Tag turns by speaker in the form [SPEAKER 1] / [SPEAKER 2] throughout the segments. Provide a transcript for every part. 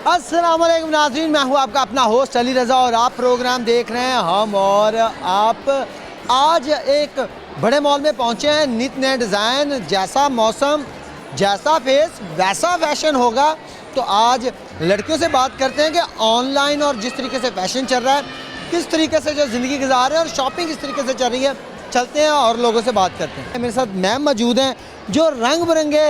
[SPEAKER 1] अस्सलाम वालेकुम नाज़रीन, मैं हूँ आपका अपना होस्ट अली रज़ा और आप प्रोग्राम देख रहे हैं हम और आप। आज एक बड़े मॉल में पहुँचे हैं। नित नए डिज़ाइन, जैसा मौसम जैसा फेस वैसा फैशन होगा। तो आज लड़कियों से बात करते हैं कि ऑनलाइन और जिस तरीके से फैशन चल रहा है, किस तरीके से जो ज़िंदगी गुजार रहे हैं और शॉपिंग किस तरीके से चल रही है। चलते हैं और लोगों से बात करते हैं। मेरे साथ मैम मौजूद हैं जो रंग बिरंगे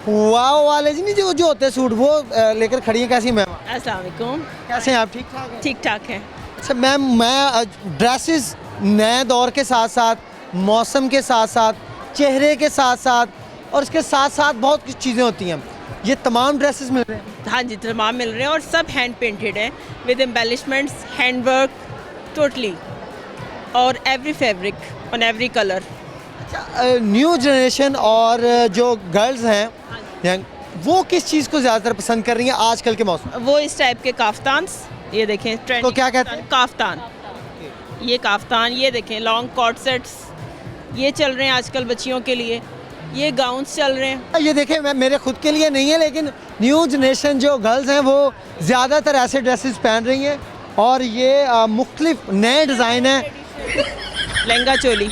[SPEAKER 1] वाह वाले जी नहीं जो होते हैं सूट वो लेकर खड़ी हैं। कैसी मैम?
[SPEAKER 2] अस्सलाम वालेकुम।
[SPEAKER 1] कैसे हैं आप? ठीक ठाक हैं?
[SPEAKER 2] ठीक ठाक है।
[SPEAKER 1] अच्छा मैम, मैं ड्रेसेस नए दौर के साथ साथ, मौसम के साथ साथ, चेहरे के साथ साथ और इसके साथ साथ बहुत कुछ चीज़ें होती हैं, ये तमाम ड्रेसेस मिल रहे हैं?
[SPEAKER 2] हाँ जी, तमाम मिल रहे हैं और सब हैंड पेंटेड है with embellishments, hand work totally और every fabric on every colour.
[SPEAKER 1] अच्छा, न्यू जनरेशन और जो गर्ल्स हैं वो किस चीज़ को ज़्यादातर पसंद कर रही हैं आजकल के मौसम?
[SPEAKER 2] वो इस टाइप के काफ्तान्स, ये देखें ट्रेंड
[SPEAKER 1] तो क्या कहते हैं?
[SPEAKER 2] काफ्तान। ये काफ्तान, ये देखें लॉन्ग कॉट सेट्स, ये चल रहे हैं आजकल बच्चियों के लिए। ये गाउन्स चल रहे हैं।
[SPEAKER 1] ये देखें, मैं मेरे खुद के लिए नहीं है लेकिन न्यू जनरेशन जो गर्ल्स हैं वो ज़्यादातर ऐसे ड्रेसेस पहन रही हैं और ये मुख्तलिफ नए डिज़ाइन हैं।
[SPEAKER 2] लहंगा चोली,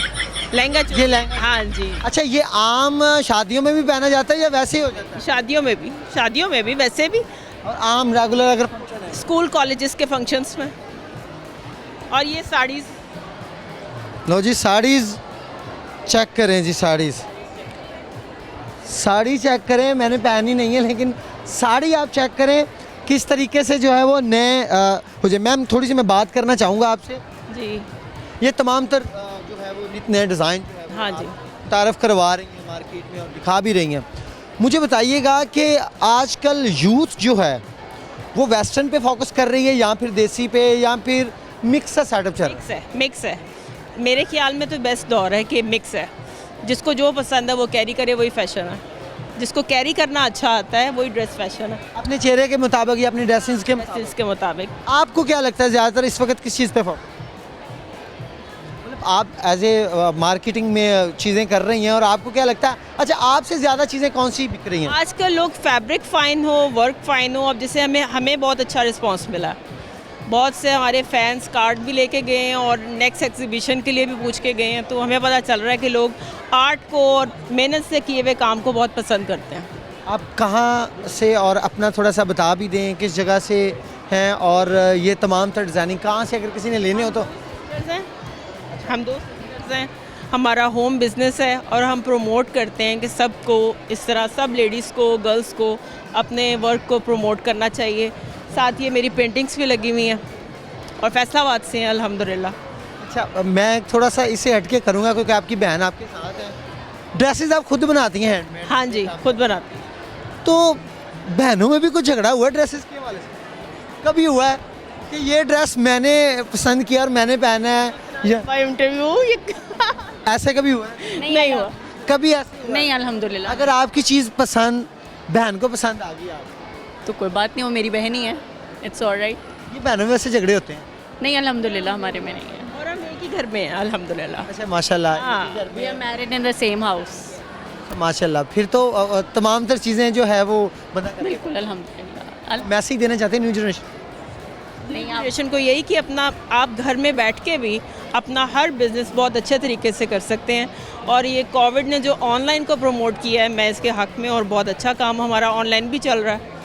[SPEAKER 2] लहंगा चोली।
[SPEAKER 1] ये लहंगा,
[SPEAKER 2] हाँ जी।
[SPEAKER 1] अच्छा, ये आम शादियों में भी पहना जाता है या वैसे ही हो जाता है?
[SPEAKER 2] शादियों में भी वैसे भी,
[SPEAKER 1] और आम रेगुलर अगर फंक्शन है?
[SPEAKER 2] स्कूल कॉलेजेस के फंक्शंस में। और ये साड़ीज़,
[SPEAKER 1] लो जी साड़ीज़ चेक करें जी। साड़ी चेक करें, मैंने पहनी नहीं है लेकिन साड़ी आप चेक करें किस तरीके से जो है वो नए हो जाए। मैम थोड़ी सी मैं बात करना चाहूँगा आपसे।
[SPEAKER 2] जी
[SPEAKER 1] ये तमाम तर जो है वो नित नए डिज़ाइन जो है वो
[SPEAKER 2] हाँ
[SPEAKER 1] आप
[SPEAKER 2] जी।
[SPEAKER 1] तारफ़ करवा रही हैं मार्केट में और दिखा भी रही हैं। मुझे बताइएगा कि आजकल यूथ जो है वो वेस्टर्न पे फोकस कर रही है या फिर देसी पे या फिर मिक्स सा सेटअप चल रहा है?
[SPEAKER 2] मिक्स है। मेरे ख्याल में तो बेस्ट दौर है कि मिक्स है। जिसको जो पसंद है वो कैरी करे, वही फैशन है। जिसको कैरी करना अच्छा आता है वही ड्रेस फैशन है,
[SPEAKER 1] अपने चेहरे के मुताबिक या अपनी ड्रेसिंग के मुताबिक?
[SPEAKER 2] इसके मुताबिक।
[SPEAKER 1] आपको क्या लगता है ज़्यादातर इस वक्त किस चीज़ पे फोकस? मतलब आप एज ए मार्केटिंग में चीज़ें कर रही हैं और आपको क्या लगता है, अच्छा आपसे ज़्यादा चीज़ें कौन सी बिक रही हैं?
[SPEAKER 2] आजकल लोग फैब्रिक फ़ाइन हो, वर्क फ़ाइन हो। अब जैसे हमें बहुत अच्छा रिस्पांस मिला। बहुत से हमारे फैंस कार्ड भी लेके गए हैं और नेक्स्ट एग्जीबिशन के लिए भी पूछ के गए हैं। तो हमें पता चल रहा है कि लोग आर्ट को और मेहनत से किए हुए काम को बहुत पसंद करते हैं।
[SPEAKER 1] आप कहाँ से, और अपना थोड़ा सा बता भी दें किस जगह से हैं और ये तमाम तर डिज़ाइनिंग कहाँ से अगर किसी ने लेने हो तो?
[SPEAKER 2] हम दो सिस्टर्स हैं, हमारा होम बिज़नेस है और हम प्रमोट करते हैं कि सबको इस तरह, सब लेडीज़ को, गर्ल्स को अपने वर्क को प्रमोट करना चाहिए। साथ ये मेरी पेंटिंग्स भी लगी हुई हैं और फैसलाबाद से हैं अल्हम्दुलिल्लाह।
[SPEAKER 1] अच्छा, मैं थोड़ा सा इसे हटके करूँगा क्योंकि आपकी बहन आपके साथ है। ड्रेसेस आप खुद बनाती हैं हैंडमेड?
[SPEAKER 2] हाँ जी, खुद बनाती हैं।
[SPEAKER 1] तो बहनों में भी कुछ झगड़ा हुआ ड्रेसेस के हवाले से? कभी हुआ है कि ये ड्रेस मैंने पसंद किया और मैंने पहना है या
[SPEAKER 2] इंटरव्यू
[SPEAKER 1] ऐसे कभी हुआ है?
[SPEAKER 2] नहीं हुआ।
[SPEAKER 1] कभी ऐसे हुआ?
[SPEAKER 2] नहीं अल्हम्दुलिल्लाह।
[SPEAKER 1] अगर आपकी चीज़ पसंद बहन को पसंद आ गई आप,
[SPEAKER 3] तो कोई बात नहीं, वो मेरी बहन ही है, इट्स ऑलराइट।
[SPEAKER 1] ये बहनों में ऐसे झगड़े होते हैं?
[SPEAKER 3] नहीं अल्हम्दुलिल्लाह हमारे में नहीं है।
[SPEAKER 2] और हम एक ही घर में हैं अल्हम्दुलिल्लाह।
[SPEAKER 1] अच्छा माशाल्लाह।
[SPEAKER 2] हाँ।
[SPEAKER 3] We are married in the same house.
[SPEAKER 1] माशाल्लाह, फिर तो तमाम तर चीज़ें जो है वो बंदा कर
[SPEAKER 3] बिल्कुल अल्हम्दुलिल्लाह।
[SPEAKER 1] मैसेज देना चाहते हैं न्यू जनरेशन?
[SPEAKER 3] नहीं आप
[SPEAKER 2] जनरेशन को यही कि अपना आप घर में बैठ के भी अपना हर बिज़नेस बहुत अच्छे तरीके से कर सकते हैं। और ये कोविड ने जो ऑनलाइन को प्रमोट किया है, मैं इसके हक़ में, और बहुत अच्छा काम हमारा ऑनलाइन भी चल रहा है।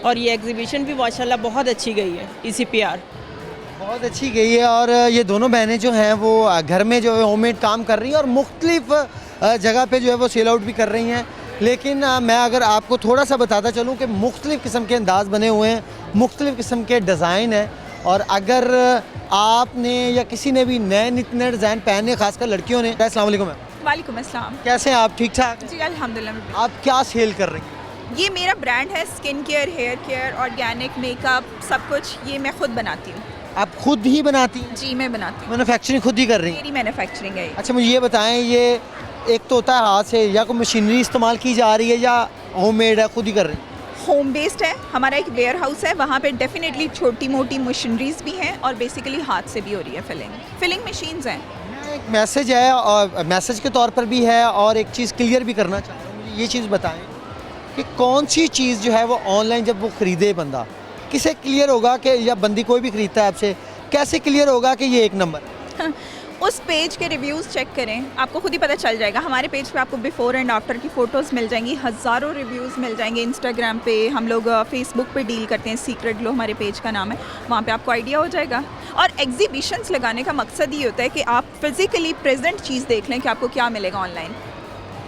[SPEAKER 2] और ये एग्जीबिशन भी माशाल्लाह बहुत अच्छी गई है, ECPR
[SPEAKER 1] बहुत अच्छी गई है। और ये दोनों बहनें जो हैं वो घर में जो है होममेड काम कर रही हैं और मुख्तलिफ जगह पे जो है वो सेल आउट भी कर रही हैं। लेकिन मैं अगर आपको थोड़ा सा बताता चलूँ कि मुख्तलिफ किस्म के अंदाज़ बने हुए हैं, मुख्तलिफ किस्म के डिज़ाइन हैं। और अगर आपने या किसी ने भी नए नित नए डिज़ाइन पहने, खासकर लड़कियों ने। अस्सलाम वालेकुम मैम।
[SPEAKER 4] वालेकुम अस्सलाम।
[SPEAKER 1] कैसे हैं आप? ठीक ठाक?
[SPEAKER 4] जी अल्हम्दुलिल्लाह।
[SPEAKER 1] आप क्या सेल कर रही हैं?
[SPEAKER 4] ये मेरा ब्रांड है, skin care, hair care, organic makeup, सब कुछ ये मैं खुद बनाती हूँ।
[SPEAKER 1] आप खुद ही बनाती हैं?
[SPEAKER 4] जी मैं बनाती हूँ,
[SPEAKER 1] मैन्युफैक्चरिंग खुद ही कर रही हैं?
[SPEAKER 4] मेरी मैन्युफैक्चरिंग है ये।
[SPEAKER 1] अच्छा मुझे ये बताएं, ये एक तो होता है हाथ से, या कोई मशीनरी इस्तेमाल की जा रही है या होममेड है, खुद ही कर रही हैं?
[SPEAKER 4] होम बेस्ड है, हमारा एक वेयर हाउस है, वहाँ पे डेफिनेटली छोटी मोटी मशीनरीज भी हैं और बेसिकली हाथ से भी हो रही है फिलिंग मशीन्स हैं।
[SPEAKER 1] एक मैसेज है और मैसेज के तौर पर भी है और एक चीज़ क्लियर भी करना चाह रहा हूँ। मुझे ये चीज़ बताएं कि कौन सी चीज़ जो है वो ऑनलाइन जब वो ख़रीदे बंदा किसे क्लियर होगा कि, या बंदी कोई भी खरीदता है आपसे, कैसे क्लियर होगा कि ये एक नंबर है?
[SPEAKER 4] उस पेज के रिव्यूज़ चेक करें, आपको खुद ही पता चल जाएगा। हमारे पेज पे आपको बिफ़ोर एंड आफ्टर की फ़ोटोज़ मिल जाएंगी, हज़ारों रिव्यूज़ मिल जाएंगे। इंस्टाग्राम पे हम लोग फेसबुक पे डील करते हैं, सीक्रेट ग्लो हमारे पेज का नाम है, वहाँ पे आपको आइडिया हो जाएगा। और एग्जीबिशंस लगाने का मकसद ये होता है कि आप फिज़िकली प्रेजेंट चीज़ देख लें कि आपको क्या मिलेगा ऑनलाइन।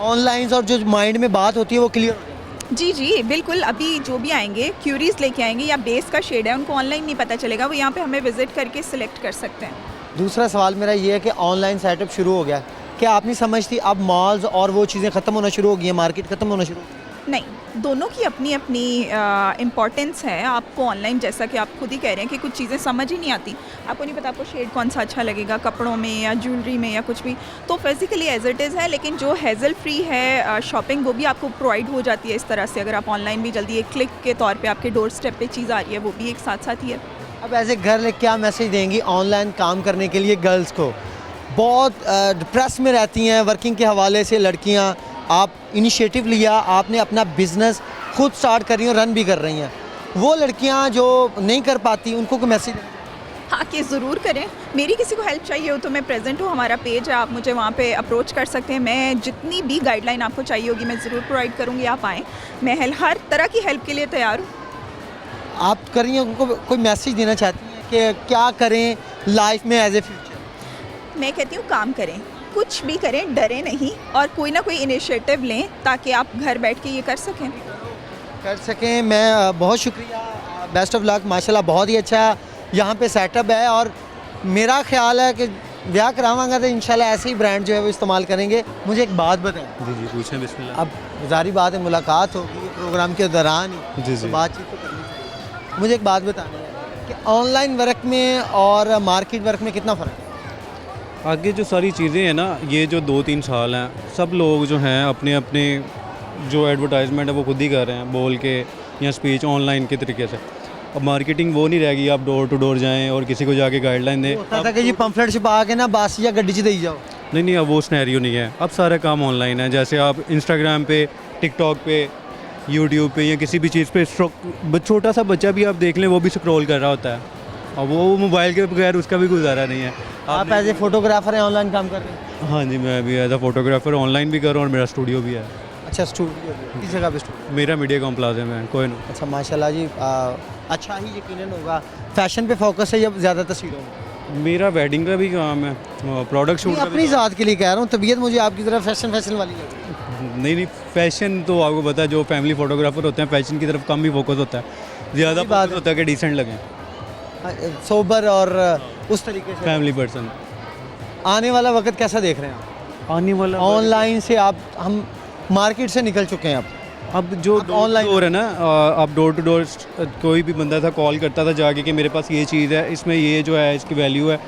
[SPEAKER 1] ऑनलाइन और जो माइंड में बात होती है वो क्लियर हो जाए।
[SPEAKER 4] जी जी बिल्कुल, अभी जो भी आएंगे क्यूरीज लेके आएंगे या बेस का शेड है उनको ऑनलाइन नहीं पता चलेगा, वो यहाँ पे हमें विजिट करके सिलेक्ट कर सकते हैं।
[SPEAKER 1] दूसरा सवाल मेरा ये है कि ऑनलाइन सेटअप शुरू हो गया, क्या आप नहीं समझती अब मॉल्स और वो चीज़ें ख़त्म होना शुरू हो गई हैं, मार्केट ख़त्म होना शुरू हो गई?
[SPEAKER 4] नहीं, दोनों की अपनी अपनी इम्पॉर्टेंस है। आपको ऑनलाइन, जैसा कि आप खुद ही कह रहे हैं कि कुछ चीज़ें समझ ही नहीं आती, आपको नहीं पता आपको शेड कौन सा अच्छा लगेगा कपड़ों में या ज्वेलरी में या कुछ भी, तो फिज़िकली एज इट इज़ है। लेकिन जो हैज़ल फ्री है शॉपिंग, वो भी आपको प्रोवाइड हो जाती है इस तरह से। अगर आप ऑनलाइन भी जल्दी एक क्लिक के तौर पे आपके डोर स्टेप पे चीज़ आ रही है, वो भी एक साथ साथ ही है।
[SPEAKER 1] अब ऐसे घर ले क्या मैसेज देंगी ऑनलाइन काम करने के लिए गर्ल्स को? बहुत डिप्रेस में रहती हैं वर्किंग के हवाले से लड़कियां, आप इनिशिएटिव लिया, आपने अपना बिजनेस खुद स्टार्ट कर रही हो, रन भी कर रही हैं, वो लड़कियां जो नहीं कर पाती उनको कोई मैसेज?
[SPEAKER 4] हाँ कि ज़रूर करें। मेरी किसी को हेल्प चाहिए हो तो मैं प्रेजेंट हूँ, हमारा पेज है, आप मुझे वहाँ पे अप्रोच कर सकते हैं। मैं जितनी भी गाइडलाइन आपको चाहिए होगी मैं ज़रूर प्रोवाइड करूँगी, आप आएँ, मैं हर तरह की हेल्प के लिए तैयार हूँ।
[SPEAKER 1] आप करिए, उनको कोई मैसेज देना चाहती हैं कि क्या करें लाइफ में एज ए फ्यूचर?
[SPEAKER 4] मैं कहती हूँ काम करें, कुछ भी करें, डरे नहीं, और कोई ना कोई इनिशिएटिव लें ताकि आप घर बैठ के ये कर सकें।
[SPEAKER 1] मैं बहुत शुक्रिया, बेस्ट ऑफ लक, माशाल्लाह बहुत ही अच्छा यहाँ पे सेटअप है, और मेरा ख्याल है कि ब्याह करावांगा तो इंशाल्लाह ऐसे ही ब्रांड जो है वो इस्तेमाल करेंगे। मुझे एक बात बताएं।
[SPEAKER 5] जी जी पूछें, बिस्मिल्लाह।
[SPEAKER 1] अब जारी बात है, मुलाकात होगी प्रोग्राम के दौरान ही,
[SPEAKER 5] जी
[SPEAKER 1] तो
[SPEAKER 5] जी।
[SPEAKER 1] बातचीत तो करनी चाहिए। मुझे एक बात बतानी है कि ऑनलाइन वर्क में और मार्केट वर्क में कितना फ़र्क है?
[SPEAKER 5] आगे जो सारी चीज़ें हैं ना, ये जो 2-3 साल हैं, सब लोग जो हैं अपने अपने जो एडवर्टाइजमेंट है वो खुद ही कर रहे हैं, बोल के या स्पीच ऑनलाइन के तरीके से। अब मार्केटिंग वो नहीं रहेगी, आप डोर टू डोर जाएं और किसी को जाके गाइडलाइन दें।
[SPEAKER 1] होता था कि ये पम्फलेट छपा के ना बास या गड्डी च दे जाओ।
[SPEAKER 5] नहीं, अब वो सिनेरियो नहीं है, अब सारा काम ऑनलाइन है। जैसे आप इंस्टाग्राम पे, टिकटॉक पे, यूट्यूब पे या किसी भी चीज़ पे छोटा सा बच्चा भी आप देख लें, वो भी स्क्रॉल कर रहा होता है, और वो मोबाइल के बगैर उसका भी गुजारा नहीं है।
[SPEAKER 1] आप एज ए फोटोग्राफर हैं, ऑनलाइन काम कर रहे हैं?
[SPEAKER 5] हाँ जी, मैं भी एज अ फोटोग्राफर ऑनलाइन भी कर रहा हूँ और मेरा स्टूडियो भी है।
[SPEAKER 1] अच्छा, स्टूडियो किस जगह पे स्टूडियो?
[SPEAKER 5] मेरा मीडिया कॉम प्लाजा में है, कोई ना।
[SPEAKER 1] अच्छा माशाल्लाह जी, अच्छा ही यकीनन होगा। फैशन पे फोकस है या ज़्यादा तस्वीरों में?
[SPEAKER 5] मेरा वेडिंग का भी काम है, प्रोडक्ट शूट
[SPEAKER 1] नहीं,
[SPEAKER 5] का भी
[SPEAKER 1] अपनी ज़ात के लिए कह रहा हूँ, तबीयत मुझे आपकी तरफ फैशन वाली लग रही है।
[SPEAKER 5] नहीं, फैशन तो आपको पता है, जो फैमिली फोटोग्राफर होते हैं फैशन की तरफ कम ही फोकस होता है, ज़्यादा
[SPEAKER 1] सही बात
[SPEAKER 5] फोकस होता है कि डिसेंट लगें,
[SPEAKER 1] सोबर और उस तरीके से।
[SPEAKER 5] Family person.
[SPEAKER 1] आने वाला वक्त कैसा देख रहे हैं आप?
[SPEAKER 5] आने वाला
[SPEAKER 1] ऑनलाइन से हम मार्केट से निकल चुके हैं
[SPEAKER 5] अब जो
[SPEAKER 1] ऑनलाइन
[SPEAKER 5] डोर है ना, आप डोर टू डोर कोई भी बंदा था कॉल करता था जाके कि मेरे पास ये चीज़ है, इसमें ये जो है इसकी वैल्यू है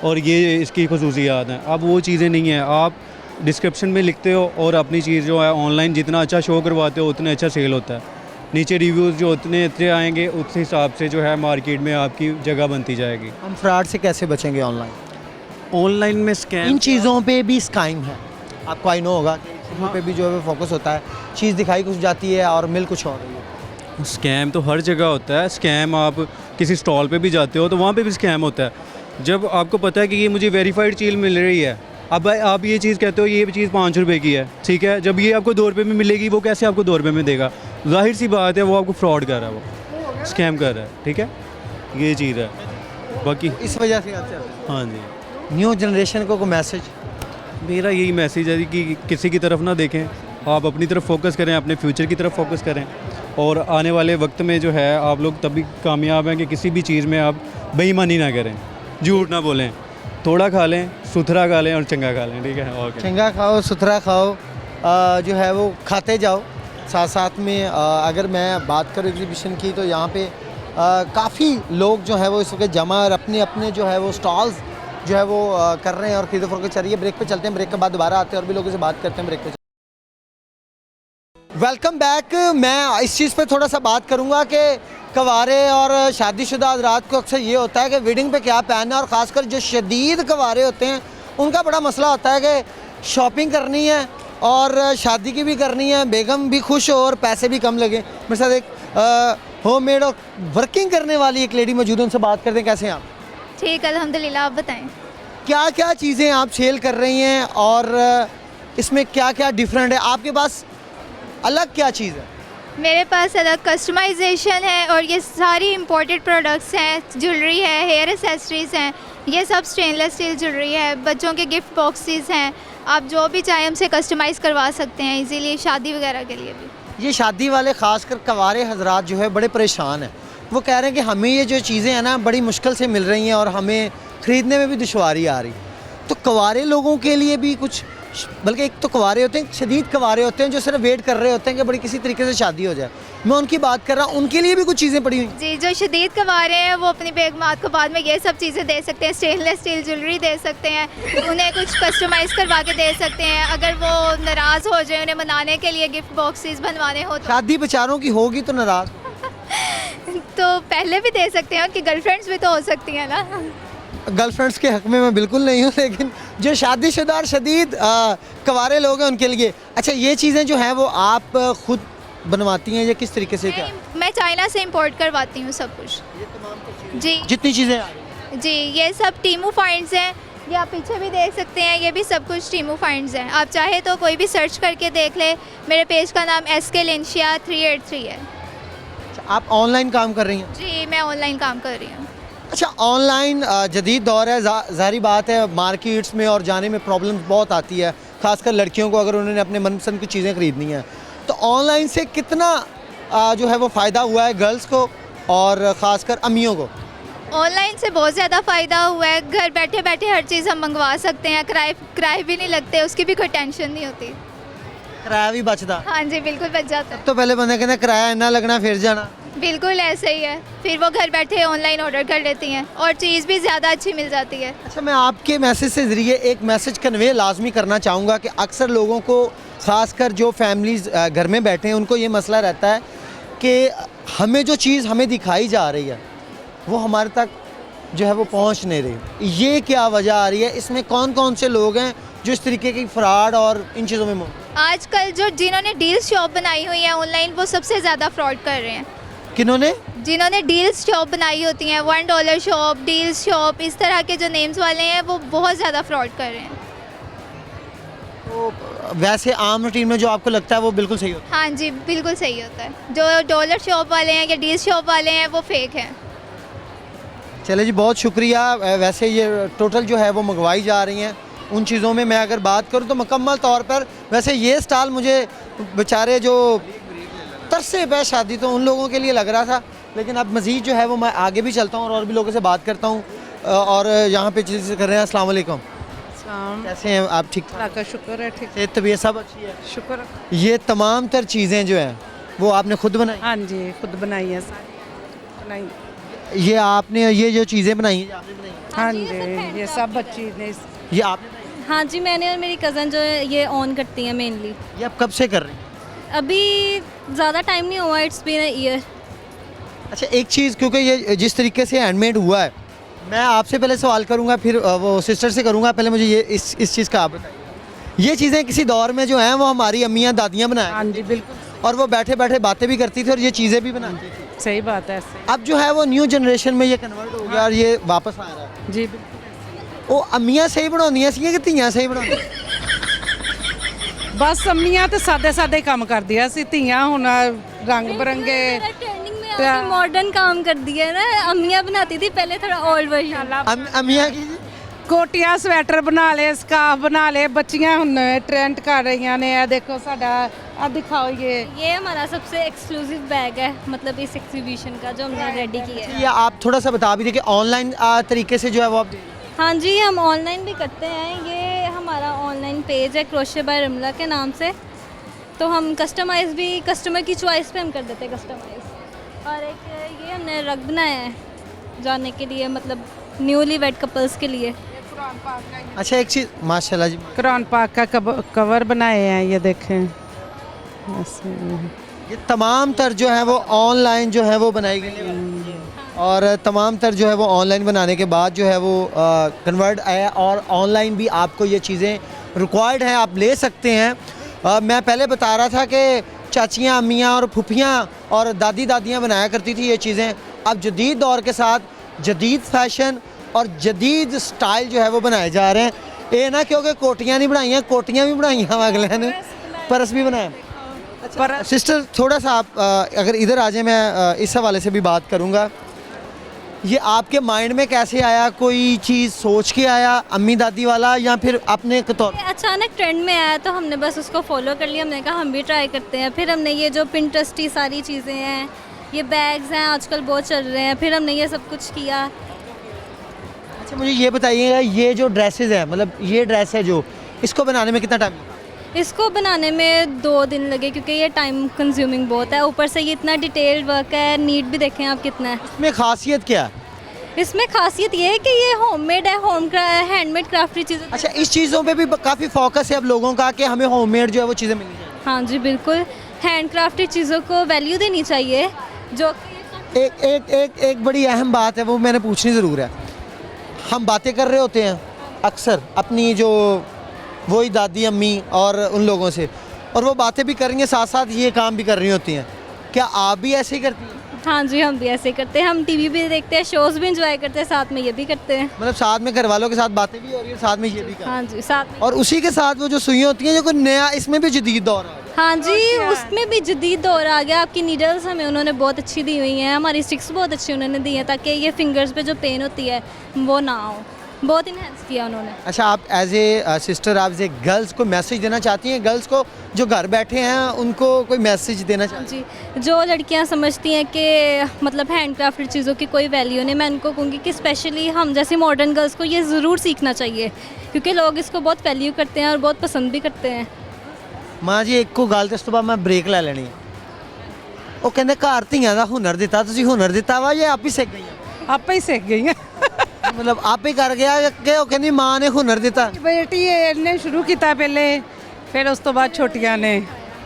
[SPEAKER 5] और ये इसकी खसूसियात हैं। अब वो चीज़ें नहीं हैं, आप डिस्क्रिप्शन में लिखते हो और अपनी चीज़ जो है ऑनलाइन जितना अच्छा शो करवाते हो उतना अच्छा सेल होता है। नीचे रिव्यूज़ जो उतने अच्छे आएंगे उस हिसाब से जो है मार्केट में आपकी जगह बनती जाएगी।
[SPEAKER 1] हम फ्रॉड से कैसे बचेंगे ऑनलाइन?
[SPEAKER 5] ऑनलाइन में स्कैम,
[SPEAKER 1] इन चीज़ों पे भी स्कैम है, आपको आई नो होगा कि इन पे भी जो है फोकस होता है, चीज़ दिखाई कुछ जाती है और मिल कुछ और रही है।
[SPEAKER 5] स्कैम तो हर जगह होता है। स्कैम आप किसी स्टॉल पे भी जाते हो तो वहाँ पे भी स्कैम होता है। जब आपको पता है कि ये मुझे वेरीफाइड चीज़ मिल रही है, अब आप ये चीज़ कहते हो ये चीज़ 5 रुपए की है, ठीक है, जब ये आपको 2 रुपये में मिलेगी, वो कैसे आपको 2 रुपये में देगा? जाहिर सी बात है वो आपको फ्रॉड कर रहा है, वो स्कैम कर रहा है, ठीक है, ये चीज़ है। बाकी
[SPEAKER 1] इस वजह से आप चल रहे हैं।
[SPEAKER 5] हाँ जी,
[SPEAKER 1] न्यू जनरेशन को मैसेज?
[SPEAKER 5] मेरा यही मैसेज है कि किसी की तरफ ना देखें, आप अपनी तरफ फोकस करें, अपने फ्यूचर की तरफ फोकस करें, और आने वाले वक्त में जो है आप लोग तभी कामयाब हैं कि किसी भी चीज़ में आप बेईमानी ना करें, झूठ ना बोलें, थोड़ा खा लें, सुथरा खा लें और चंगा खा लें, ठीक है। ओके,
[SPEAKER 1] चंगा खाओ, सुथरा खाओ, जो है वो खाते जाओ। साथ साथ में अगर मैं बात करूँ एग्जीबिशन की, तो यहाँ पे काफ़ी लोग जो है वो इस वक्त जमा और अपने अपने जो है वो स्टॉल्स जो है वो कर रहे हैं और खरीदो फरोख्त चल रही है। ब्रेक पे चलते हैं, ब्रेक के बाद दोबारा आते हैं और भी लोगों से बात करते हैं। ब्रेक पे वेलकम बैक। मैं इस चीज़ पे थोड़ा सा बात करूँगा कि कवारे और शादीशुदा हज़रात को अक्सर ये होता है कि वेडिंग पे क्या पहनना है, और ख़ासकर जो शदीद कवारे होते हैं उनका बड़ा मसला होता है कि शॉपिंग करनी है और शादी की भी करनी है, बेगम भी खुश हो और पैसे भी कम लगे। मेरे साथ एक होममेड और वर्किंग करने वाली एक लेडी मौजूद है, उनसे बात करते हैं। कैसे हैं आप?
[SPEAKER 6] ठीक अल्हम्दुलिल्लाह, आप बताएं।
[SPEAKER 1] क्या क्या चीज़ें आप सेल कर रही हैं और इसमें क्या क्या डिफरेंट है? आपके पास अलग क्या चीज़ है?
[SPEAKER 6] मेरे पास अलग कस्टमाइजेशन है और ये सारी इंपोर्टेड प्रोडक्ट्स हैं, ज्वेलरी है, हेयर एसेसरीज़ हैं, ये सब स्टेनलेस स्टील ज्वेलरी है, बच्चों के गिफ्ट बॉक्सेस हैं, आप जो भी चाहें हमसे कस्टमाइज़ करवा सकते हैं इजीली, शादी वगैरह के लिए भी।
[SPEAKER 1] ये शादी वाले ख़ासकर कवारे हजरात जो है बड़े परेशान हैं। वो कह रहे हैं कि हमें ये जो चीज़ें हैं ना बड़ी मुश्किल से मिल रही हैं और हमें ख़रीदने में भी दुश्वारी आ रही। तो कवारे लोगों के लिए भी कुछ, बल्कि एक तो कवारे होते हैं, शदीद कवारे होते हैं जो सिर्फ वेट कर रहे होते हैं कि बड़ी किसी तरीके से शादी हो जाए, मैं उनकी बात कर रहा हूँ, उनके लिए भी कुछ चीज़ें पड़ी हुई।
[SPEAKER 6] जी, जो शदीद कवारे हैं वो अपनी बेगमात को बाद में ये सब चीज़ें दे सकते हैं, स्टेनलेस स्टील ज्वेलरी दे सकते हैं, उन्हें कुछ कस्टमाइज़ करवा के दे सकते हैं। अगर वो नाराज़ हो जाए, उन्हें मनाने के लिए गिफ्ट बॉक्सेस बनवाने हो तो
[SPEAKER 1] शादी बेचारों की होगी तो नाराज़
[SPEAKER 6] तो पहले भी दे सकते हैं, उनकी गर्लफ्रेंड्स भी तो हो सकती हैं ना।
[SPEAKER 1] गर्लफ्रेंड्स के हक में मैं बिल्कुल नहीं हूँ, लेकिन जो शादीशुदा और शदीद कवारे लोग हैं उनके लिए। अच्छा, ये चीज़ें जो हैं वो आप खुद बनवाती हैं या किस तरीके से? क्या
[SPEAKER 6] मैं चाइना से इंपोर्ट करवाती हूँ सब कुछ। जी
[SPEAKER 1] जितनी चीज़ें आ रही हैं?
[SPEAKER 6] जी, ये सब टीमू फाइंड्स हैं, ये आप पीछे भी देख सकते हैं, ये भी सब कुछ टीमू फाइंड्स हैं। आप चाहे तो कोई भी सर्च करके देख ले, मेरे पेज का नाम SK Lencia 383 है।
[SPEAKER 1] अच्छा, आप ऑनलाइन काम कर रही हैं?
[SPEAKER 6] जी, मैं ऑनलाइन काम कर रही हूँ।
[SPEAKER 1] अच्छा, ऑनलाइन जदीद दौर है, ज़ाहिर बात है मार्केट्स में और जाने में प्रॉब्लम बहुत आती है, ख़ासकर लड़कियों को अगर उन्होंने अपने मनपसंद की चीज़ें ख़रीदनी हैं। तो ऑनलाइन से कितना जो है वो फ़ायदा हुआ है गर्ल्स को और ख़ासकर अम्मियों को?
[SPEAKER 6] ऑनलाइन से बहुत ज़्यादा फ़ायदा हुआ है, घर बैठे बैठे हर चीज़ हम मंगवा सकते हैं, किराए भी नहीं लगते, उसकी भी कोई टेंशन नहीं होती।
[SPEAKER 1] किराया भी बचता?
[SPEAKER 6] हाँ जी, बिल्कुल बच जाता है।
[SPEAKER 1] तो पहले बंदे कहते किराया इतना लगना फिर जाना।
[SPEAKER 6] बिल्कुल ऐसे ही है, फिर वो घर बैठे ऑनलाइन ऑर्डर कर लेती हैं और चीज़ भी ज़्यादा अच्छी मिल जाती है।
[SPEAKER 1] अच्छा, मैं आपके मैसेज से ज़रिए एक मैसेज कन्वे लाजमी करना चाहूँगा कि अक्सर लोगों को, ख़ासकर जो फैमिलीज़ घर में बैठे हैं, उनको ये मसला रहता है कि हमें जो चीज़ हमें दिखाई जा रही है वो हमारे तक जो है वो पहुँच नहीं रही। ये क्या वजह आ रही है? इसमें कौन कौन से लोग हैं जो इस तरीके की फ्रॉड और इन चीज़ों में
[SPEAKER 6] आजकल जो जिन्होंने डील शॉप बनाई हुई है ऑनलाइन, वो सबसे ज़्यादा फ्रॉड कर रहे हैं।
[SPEAKER 1] किन्होंने?
[SPEAKER 6] जिन्होंने डील्स शॉप बनाई होती हैं, $1 शॉप, डील्स शॉप, इस तरह के जो नेम्स वाले हैं वो बहुत ज़्यादा फ्रॉड कर रहे हैं।
[SPEAKER 1] तो वैसे आम रूटीन में जो आपको लगता है वो बिल्कुल सही होता
[SPEAKER 6] हाँ जी, बिल्कुल सही होता है। जो डॉलर शॉप वाले हैं या डील शॉप वाले हैं वो फेक हैं।
[SPEAKER 1] है? चले जी, बहुत शुक्रिया। वैसे ये टोटल जो है वो मंगवाई जा रही हैं। उन चीज़ों में मैं अगर बात करूं तो मुकम्मल तौर पर, वैसे ये स्टॉल मुझे बेचारे जो तरसे पे शादी तो उन लोगों के लिए लग रहा था, लेकिन अब मज़ीद जो है वो मैं आगे भी चलता हूँ और भी लोगों से बात करता हूँ और यहाँ पे चीज़ें कर रहे हैं। अस्सलाम वालेकुम, कैसे हैं आप? ठीक
[SPEAKER 7] अल्लाह का शुक्र है, ठीक
[SPEAKER 1] है, तबीयत सब अच्छी है?
[SPEAKER 7] शुक्र।
[SPEAKER 1] ये तमाम तर चीज़ें जो हैं वो आपने खुद बनाई?
[SPEAKER 7] हाँ जी, खुद बनाई है सारी बनाई।
[SPEAKER 1] ये आपने ये जो चीज़ें बनाई हैं आपने बनाई?
[SPEAKER 7] हाँ जी, ये सब बच्ची ने।
[SPEAKER 1] ये आपने बनाई?
[SPEAKER 8] हाँ जी, मैंने और मेरी कज़न जो है ये ऑन करती हैं मेनली।
[SPEAKER 1] ये आप कब से कर रही हैं?
[SPEAKER 8] अभी ज़्यादा टाइम नहीं हुआ, इट्स बीन अ ईयर।
[SPEAKER 1] अच्छा, एक चीज़, क्योंकि ये जिस तरीके से हैंडमेड हुआ है, मैं आपसे पहले सवाल करूंगा, फिर वो सिस्टर से करूंगा। पहले मुझे ये इस चीज़ का आप बताइए। ये चीज़ें किसी दौर में जो हैं वो हमारी अम्मियाँ दादियाँ बनाया,
[SPEAKER 7] हाँ जी, बिल्कुल,
[SPEAKER 1] और वो बैठे बैठे बातें भी करती थी और ये चीज़ें भी बनाती थी।
[SPEAKER 7] सही बात है, ऐसे
[SPEAKER 1] अब जो है वो न्यू जनरेशन में ये कन्वर्ट हो गया और ये वापस आ रहा है।
[SPEAKER 7] जी बिल्कुल।
[SPEAKER 1] वो अम्मियाँ सही बनाउंदियां सी कि धीयां सही बनाउंदियां?
[SPEAKER 7] बस अम्मियाँ तो सादे सादे काम करदियां सी, धीयां हुण रंग बिरंगे
[SPEAKER 8] ट्रेंडिंग में आके मॉडर्न काम कर दिया है ना। अम्मियाँ बनाती थी पहले थोड़ा ओल्ड वर्जन।
[SPEAKER 1] अम्मियाँ की
[SPEAKER 7] कोटियां स्वेटर बना ले, स्काफ बना ले, बच्चियां हुण ट्रेंड कर रही ने। ये देखो साडा, आ दिखाओ ये
[SPEAKER 8] हमारा सबसे एक्सक्लूसिव बैग है, मतलब इस एग्जीबिशन का जो हमने रेडी किया है।
[SPEAKER 1] ये आप थोड़ा सा बता भी दें कि ऑनलाइन तरीके से जो है वो आप?
[SPEAKER 8] हाँ जी, हम ऑनलाइन भी करते हैं। ये हमारा ऑनलाइन पेज है क्रोशे बाय रमला के नाम से। तो हम कस्टमाइज़ भी कस्टमर की चॉइस पे हम कर देते हैं कस्टमाइज़। और एक ये हमने रग बनाया है जाने के लिए, मतलब न्यूली वेड कपल्स के लिए।
[SPEAKER 1] अच्छा, एक चीज़ माशाल्लाह जी,
[SPEAKER 7] कुरान पाक का कवर बनाए हैं, ये देखें ऐसे।
[SPEAKER 1] ये तमाम तर जो है वो ऑनलाइन जो है वो बनाई गई और तमाम तर जो है वो ऑनलाइन बनाने के बाद जो है वो कन्वर्ट है और ऑनलाइन भी आपको ये चीज़ें रिक्वायर्ड हैं, आप ले सकते हैं। मैं पहले बता रहा था कि चाचियाँ, अम्मियाँ और फुफियाँ और दादी दादियाँ बनाया करती थी ये चीज़ें, अब जदीद दौर के साथ जदीद फैशन और जदीद स्टाइल जो है वो बनाए जा रहे हैं। ये ना क्योंकि कोटियाँ नहीं बनाई हैं, कोटियाँ भी बनाई हैं अगले ने, पर्स भी बनाया। अच्छा सिस्टर, थोड़ा सा आप अगर इधर आ जाए, मैं इस हवाले से भी बात करूँगा। ये आपके माइंड में कैसे आया? कोई चीज़ सोच के आया अम्मी दादी वाला, या फिर अपने के तौर?
[SPEAKER 8] अचानक ट्रेंड में आया तो हमने बस उसको फॉलो कर लिया। हमने कहा हम भी ट्राई करते हैं। फिर हमने ये जो पिंटरेस्टी सारी चीज़ें हैं, ये बैग्स हैं आजकल बहुत चल रहे हैं, फिर हमने ये सब कुछ किया।
[SPEAKER 1] अच्छा मुझे ये बताइएगा, ये जो ड्रेसेस है, मतलब ये ड्रेस है जो, इसको बनाने में कितना टाइम लगा?
[SPEAKER 8] इसको बनाने में 2 दिन लगे क्योंकि ये टाइम कंज्यूमिंग बहुत है। ऊपर से ये इतना डिटेल्ड वर्क है, नीट भी देखें आप कितना है।
[SPEAKER 1] इसमें खासियत क्या है?
[SPEAKER 8] इसमें खासियत ये है कि ये होममेड है, हैंडमेड क्राफ्टी चीज़ें।
[SPEAKER 1] अच्छा, इस चीज़ों पे भी काफ़ी फोकस है अब लोगों का कि हमें होममेड जो है वो चीज़ें मिलनी चाहिए।
[SPEAKER 8] हाँ जी बिल्कुल, हैंड क्राफ्टेड चीज़ों को वैल्यू देनी चाहिए। जो
[SPEAKER 1] एक एक एक एक बड़ी अहम बात है, वो मैंने पूछनी ज़रूर है। हम बातें कर रहे होते हैं अक्सर अपनी जो वही दादी अम्मी और उन लोगों से, और वो बातें भी कर रही हैं, साथ साथ ये काम भी कर रही होती हैं। क्या आप भी ऐसे ही करती हैं?
[SPEAKER 8] हाँ जी, हम भी ऐसे करते हैं। हम टीवी भी देखते हैं, शोज़ भी इंजॉय करते हैं, साथ में ये भी करते हैं।
[SPEAKER 1] मतलब साथ में घर वालों के साथ बातें भी हो रही है, साथ में ये भी कर।
[SPEAKER 8] हाँ जी, साथ में।
[SPEAKER 1] और उसी के साथ वो जो सुइयाँ होती हैं, जो कोई नया, इसमें भी जदीद दौर है।
[SPEAKER 8] हाँ जी, उसमें भी जदीद दौर आ गया। आपकी नीडल्स हमें उन्होंने बहुत अच्छी दी हुई हैं, हमारी स्टिक्स बहुत अच्छी उन्होंने दी हैं, ताकि ये फिंगर्स पे जो पेन होती है वो ना हो। बहुत इन्हेंस किया उन्होंने।
[SPEAKER 1] अच्छा, आप एज ए सिस्टर, आप एज गर्ल्स को मैसेज देना चाहती हैं? गर्ल्स को जो घर बैठे हैं उनको कोई मैसेज देना चाहती हैं?
[SPEAKER 8] जी, जो लड़कियां समझती हैं कि मतलब हैंड क्राफ्टेड चीज़ों की कोई वैल्यू नहीं, मैं उनको कहूँगी कि स्पेशली हम जैसे मॉडर्न गर्ल्स को ये ज़रूर सीखना चाहिए, क्योंकि लोग इसको बहुत वैल्यू करते हैं और बहुत पसंद भी करते हैं।
[SPEAKER 1] माँ जी, एक को गल तो इस तो बाद मैं ब्रेक ले लेनी। वो कहते घर ਧੀਆਂ ਦਾ ਹੁਨਰ ਦਿੱਤਾ, ਤੁਸੀਂ ਹੁਨਰ ਦਿੱਤਾ ਵਾ ਜਾਂ ਆਪ ਹੀ ਸਿੱਖ ਗਈਆਂ?
[SPEAKER 7] ਆਪੇ ਹੀ ਸਿੱਖ ਗਈਆਂ।
[SPEAKER 1] मतलब आप ही कर गया कि वो कहती माँ ने हुनर ਦਿੱਤਾ?
[SPEAKER 7] ਬੇਟੀ ਇਹਨੇ ਸ਼ੁਰੂ ਕੀਤਾ ਪਹਿਲੇ, ਫਿਰ ਉਸ ਤੋਂ ਬਾਅਦ ਛੋਟੀਆਂ ਨੇ।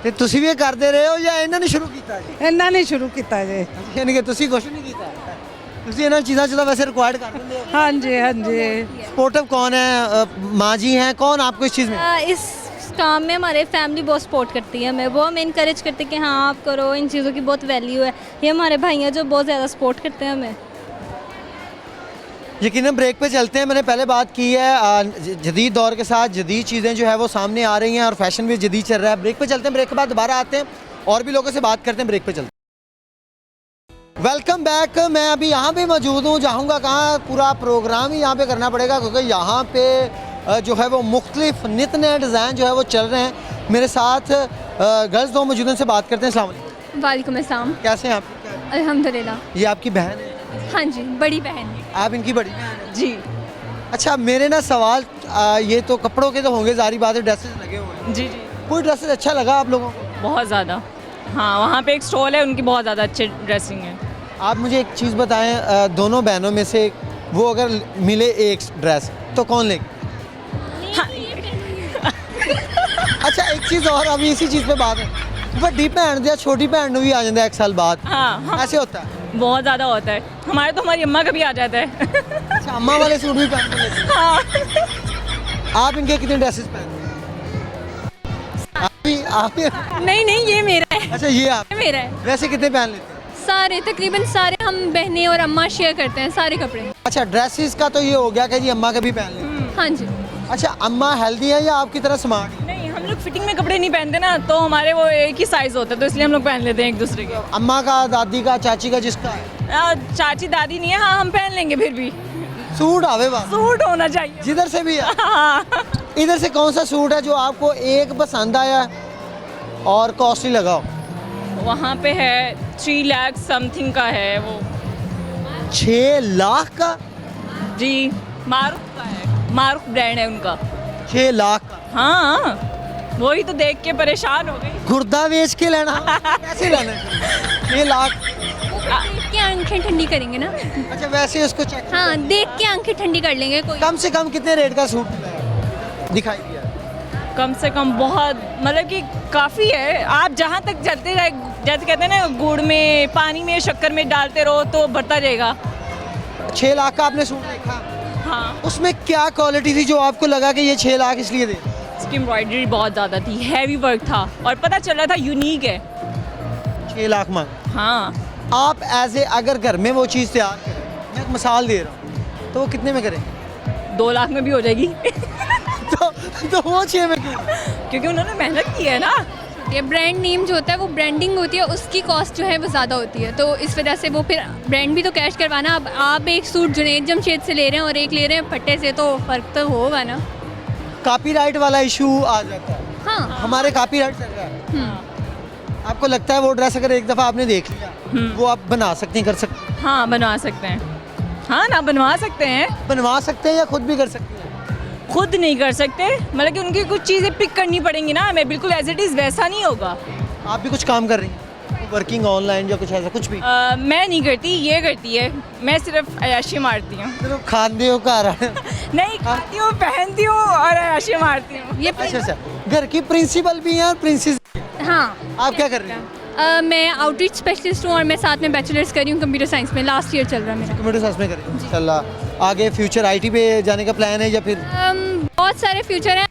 [SPEAKER 1] ਤੇ ਤੁਸੀਂ ਵੀ ਇਹ ਕਰਦੇ ਰਹੇ ਹੋ ਜਾਂ ਇਹਨਾਂ ਨੇ ਸ਼ੁਰੂ ਕੀਤਾ ਜੀ?
[SPEAKER 7] ਇਹਨਾਂ ਨੇ ਸ਼ੁਰੂ ਕੀਤਾ ਜੇ।
[SPEAKER 1] ਯਾਨੀ ਕਿ ਤੁਸੀਂ ਕੁਝ ਨਹੀਂ ਕੀਤਾ, ਤੁਸੀਂ ਇਹਨਾਂ ਚੀਜ਼ਾਂ 'ਚ ਤਾਂ वैसे रिक्वायर्ड कर ਦਿੰਦੇ हो।
[SPEAKER 7] ਹਾਂਜੀ ਹਾਂਜੀ।
[SPEAKER 1] सपोर्टिव कौन है? माँ जी हैं? कौन आपको इस चीज़ में?
[SPEAKER 8] इस काम में हमारे फैमिली बहुत सपोर्ट करती है हमें, वो हमें इनकरेज करते हैं कि हाँ आप करो, इन चीज़ों की बहुत वैल्यू है। ये हमारे भाई हैं जो बहुत ज़्यादा सपोर्ट करते हैं हमें।
[SPEAKER 1] यकीनन ब्रेक पे चलते हैं। मैंने पहले बात की है जदीद दौर के साथ जदीद चीज़ें जो है वो सामने आ रही हैं और फैशन भी जदीद चल रहा है। ब्रेक पे चलते हैं, ब्रेक के बाद दोबारा आते हैं और भी लोगों से बात करते हैं। ब्रेक पे चलते हैं। Welcome back. मैं अभी यहाँ पे मौजूद हूँ, जाऊँगा कहाँ? पूरा प्रोग्राम ही यहाँ पे करना पड़ेगा क्योंकि यहाँ पे जो है वो मुख्तलिफ नित नए डिज़ाइन जो है वो चल रहे हैं। मेरे साथ गर्ल्स दो मौजूद हैं, उनसे बात करते हैं। अस्सलाम वालेकुम।
[SPEAKER 8] वालेकुम अस्सलाम।
[SPEAKER 1] कैसे हैं आप?
[SPEAKER 8] अल्हम्दुलिल्लाह।
[SPEAKER 1] ये आपकी बहन है?
[SPEAKER 8] हाँ जी, बड़ी बहन।
[SPEAKER 1] आप इनकी बड़ी बहन हैं?
[SPEAKER 7] जी
[SPEAKER 1] अच्छा, मेरे ना सवाल ये तो कपड़ों के तो होंगे, जारी बात है, ड्रेसेस लगे हुए हैं।
[SPEAKER 9] जी जी,
[SPEAKER 1] कोई ड्रेसेस अच्छा लगा आप लोगों को?
[SPEAKER 9] बहुत ज़्यादा। हाँ, वहाँ पे एक स्टॉल है, उनकी बहुत ज़्यादा अच्छे ड्रेसिंग है।
[SPEAKER 1] आप मुझे एक चीज़ बताएं, दोनों बहनों में से वो अगर मिले एक ड्रेस तो कौन लेगी? अच्छा, एक चीज़ और, अभी इसी चीज़ पे बात है, बड़ी भैन या छोटी भैन भी आ जाता है 1 साल बाद।
[SPEAKER 9] हाँ,
[SPEAKER 1] ऐसे होता है?
[SPEAKER 9] बहुत ज़्यादा होता है। हमारे तो हमारी अम्मा का भी आ जाता है।
[SPEAKER 1] अच्छा, अम्मा वाले सूट भी पहन के लेते हैं?
[SPEAKER 9] हाँ।
[SPEAKER 1] आप इनके कितने ड्रेसेस पहनते हैं? आप
[SPEAKER 8] नहीं नहीं, ये मेरा है।
[SPEAKER 1] अच्छा, ये आप
[SPEAKER 8] मेरा है।
[SPEAKER 1] वैसे कितने पहन लेते हैं?
[SPEAKER 8] सारे तकरीबन सारे हम बहनें और अम्मा शेयर करते हैं सारे कपड़े।
[SPEAKER 1] अच्छा, ड्रेसेस का तो ये हो गया कि जी अम्मा का भी पहन लेते हैं।
[SPEAKER 8] हाँ जी।
[SPEAKER 1] अच्छा, अम्मा हेल्दी है या आपकी तरह स्मार्ट?
[SPEAKER 9] नहीं, हम लोग फिटिंग में कपड़े नहीं पहनते ना, तो हमारे वो एक ही साइज़ होता है, तो इसलिए हम लोग पहन लेते हैं एक दूसरे के।
[SPEAKER 1] अम्मा का, दादी का, चाची का, जिसका है?
[SPEAKER 9] चाची दादी नहीं है, हाँ हम पहन लेंगे फिर भी।
[SPEAKER 1] सूट आवे बात,
[SPEAKER 9] सूट होना चाहिए
[SPEAKER 1] जिधर से भी है।
[SPEAKER 9] हाँ।
[SPEAKER 1] इधर से कौन सा सूट है जो आपको एक पसंद आया और कॉस्टली लगा हो?
[SPEAKER 9] वहाँ पे है 3 लाख समथिंग का है वो।
[SPEAKER 1] 6 लाख का?
[SPEAKER 9] जी, मारूफ का है, मारूफ ब्रांड है उनका।
[SPEAKER 1] 6 लाख का?
[SPEAKER 9] हाँ, वही तो देख के परेशान हो गई।
[SPEAKER 1] गुर्दा बेच के लेना? कैसे लेना है 6 लाख?
[SPEAKER 8] देख के आंखें ठंडी करेंगे ना।
[SPEAKER 1] अच्छा, वैसे उसको चेक
[SPEAKER 8] हाँ, देख के आंखें ठंडी कर लेंगे। कोई
[SPEAKER 1] कम से कम कितने रेट का सूट दिखाई दिया?
[SPEAKER 9] कम से कम बहुत, मतलब कि काफ़ी है। आप जहाँ तक चलते रहे, जैसे कहते हैं ना, गुड़ में, पानी में, शक्कर में डालते रहो तो बढ़ता जाएगा।
[SPEAKER 1] 6 लाख का आपने सूट देखा?
[SPEAKER 9] हाँ,
[SPEAKER 1] उसमें क्या क्वालिटी थी जो आपको लगा कि ये 6 लाख इसलिए दे?
[SPEAKER 9] इसकी एम्ब्रॉयडरी बहुत ज़्यादा थी, हैवी वर्क था और पता चल रहा था यूनिक है।
[SPEAKER 1] 6 लाख मांग।
[SPEAKER 9] हाँ,
[SPEAKER 1] आप एज ए अगर घर में वो चीज़ तैयार करें, मैं एक मिसाल दे रहा हूँ, तो वो कितने में करें?
[SPEAKER 9] 2 लाख में भी हो जाएगी
[SPEAKER 1] तो वो 6 में क्यों?
[SPEAKER 9] क्योंकि उन्होंने मेहनत की है ना।
[SPEAKER 8] ये ब्रांड नेम जो होता है वो ब्रांडिंग होती है, उसकी कॉस्ट जो है वो ज़्यादा होती है, तो इस वजह से वो फिर ब्रांड भी तो कैश करवाना। अब आप एक सूट जुनैद जमशेद से ले रहे हैं और एक ले रहे हैं फट्टे से, तो फ़र्क तो होगा ना।
[SPEAKER 1] कॉपीराइट वाला इशू आ जाता है।
[SPEAKER 8] हाँ।
[SPEAKER 1] हमारे कॉपीराइट चल रहा है। आपको लगता है वो ड्रेस अगर एक दफ़ा आपने देख लिया, वो आप बना सकती हैं, कर सकती हैं?
[SPEAKER 9] हाँ, बनवा सकते हैं। हाँ ना, बनवा सकते हैं।
[SPEAKER 1] बनवा सकते हैं या खुद भी कर सकती हैं?
[SPEAKER 9] खुद नहीं कर सकते, मतलब कि उनकी कुछ चीज़ें पिक करनी पड़ेंगी ना, हमें बिल्कुल एज इट इज़ वैसा नहीं होगा।
[SPEAKER 1] आप भी कुछ काम कर रही हैं, वर्किंग ऑनलाइन या कुछ ऐसा कुछ भी?
[SPEAKER 9] मैं नहीं करती, ये करती है। मैं सिर्फ अयाशी मारती हूँ।
[SPEAKER 1] सिर्फ खाते हो घर
[SPEAKER 9] नहीं, खाती हूँ, पहनती हूँ और अयाशी मारती हूँ।
[SPEAKER 8] ये
[SPEAKER 1] अच्छा अच्छा, घर की प्रिंसिपल भी हैं और प्रिंसेस।
[SPEAKER 8] हाँ।
[SPEAKER 1] आप क्या कर रही हैं?
[SPEAKER 8] मैं आउटरीच स्पेशलिस्ट हूँ और मैं साथ में बैचलर्स कर रही हूँ कंप्यूटर साइंस में, लास्ट ईयर चल रहा है मेरा।
[SPEAKER 1] कंप्यूटर साइंस में कर रही हैं? चल, आगे फ्यूचर आईटी पे जाने का प्लान है या फिर?
[SPEAKER 8] बहुत सारे फ्यूचर हैं,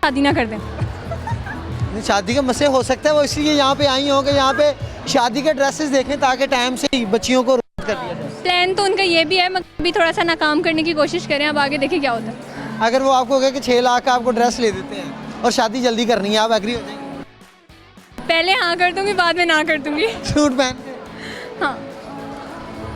[SPEAKER 8] शादी ना कर दें।
[SPEAKER 1] शादी का मसले हो सकता है, वो इसलिए यहाँ पे आई होंगे, यहाँ पे शादी के ड्रेसेस देखें ताकि टाइम से ही बच्चियों को रोक कर दिया जाए।
[SPEAKER 8] प्लान तो उनका ये भी है, मगर भी थोड़ा सा नाकाम करने की कोशिश करें, अब आगे देखें क्या होता है।
[SPEAKER 1] अगर वो आपको कहे कि 6 लाख का आपको ड्रेस ले देते हैं और शादी जल्दी करनी है, आप एग्री हो जाएंगे?
[SPEAKER 8] पहले हाँ कर दूंगी, बाद में ना कर दूंगी।
[SPEAKER 1] सूट पहन के?
[SPEAKER 8] हाँ।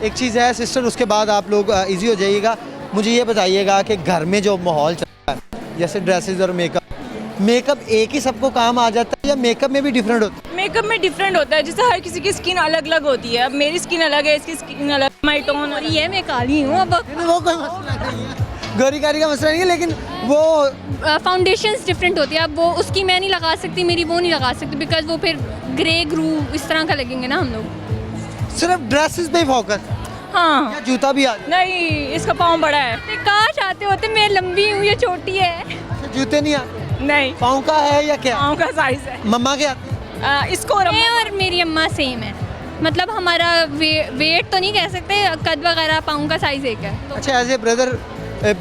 [SPEAKER 1] एक चीज़ है सिस्टर, उसके बाद आप लोग इजी हो जाइएगा। मुझे ये बताइएगा कि घर में जो माहौल चल रहा है, जैसे ड्रेसेस और मेकअप एक ही सबको काम आ जाता है या मेकअप में भी डिफरेंट होता है?
[SPEAKER 9] मेकअप में डिफरेंट होता है, जैसे हर किसी की स्किन अलग अलग होती है। अब मेरी स्किन अलग है, इसकी स्किन अलग, माई टोन।
[SPEAKER 8] और ये मैं काली हूँ अब।
[SPEAKER 1] वो कोई मसला नहीं है, गोरी कारी का मसला नहीं है, लेकिन वो
[SPEAKER 8] फाउंडेशंस डिफरेंट होती है। अब वो उसकी मैं नहीं लगा सकती, मेरी वो नहीं लगा सकती, बिकॉज वो फिर ग्रे ग्रू इस तरह का लगेंगे ना हम लोग।
[SPEAKER 1] सिर्फ ड्रेसेस पे फोकस
[SPEAKER 9] हाँ।
[SPEAKER 1] या जूता भी आ जाए?
[SPEAKER 9] नहीं, इसका पाँव बड़ा है।
[SPEAKER 8] काश आते होते, मैं लंबी हूँ, ये छोटी है।
[SPEAKER 1] अच्छा, जूते नहीं आते?
[SPEAKER 9] नहीं,
[SPEAKER 1] पाँव का है या क्या?
[SPEAKER 9] पाँव का साइज है।
[SPEAKER 1] मम्मा के आते हैं?
[SPEAKER 9] इसको
[SPEAKER 8] मैं और मेरी अम्मा सेम है, मतलब हमारा वेट तो नहीं कह सकते, कद वगैरह पाँव का साइज एक है। तो
[SPEAKER 1] अच्छा, एज ए ब्रदर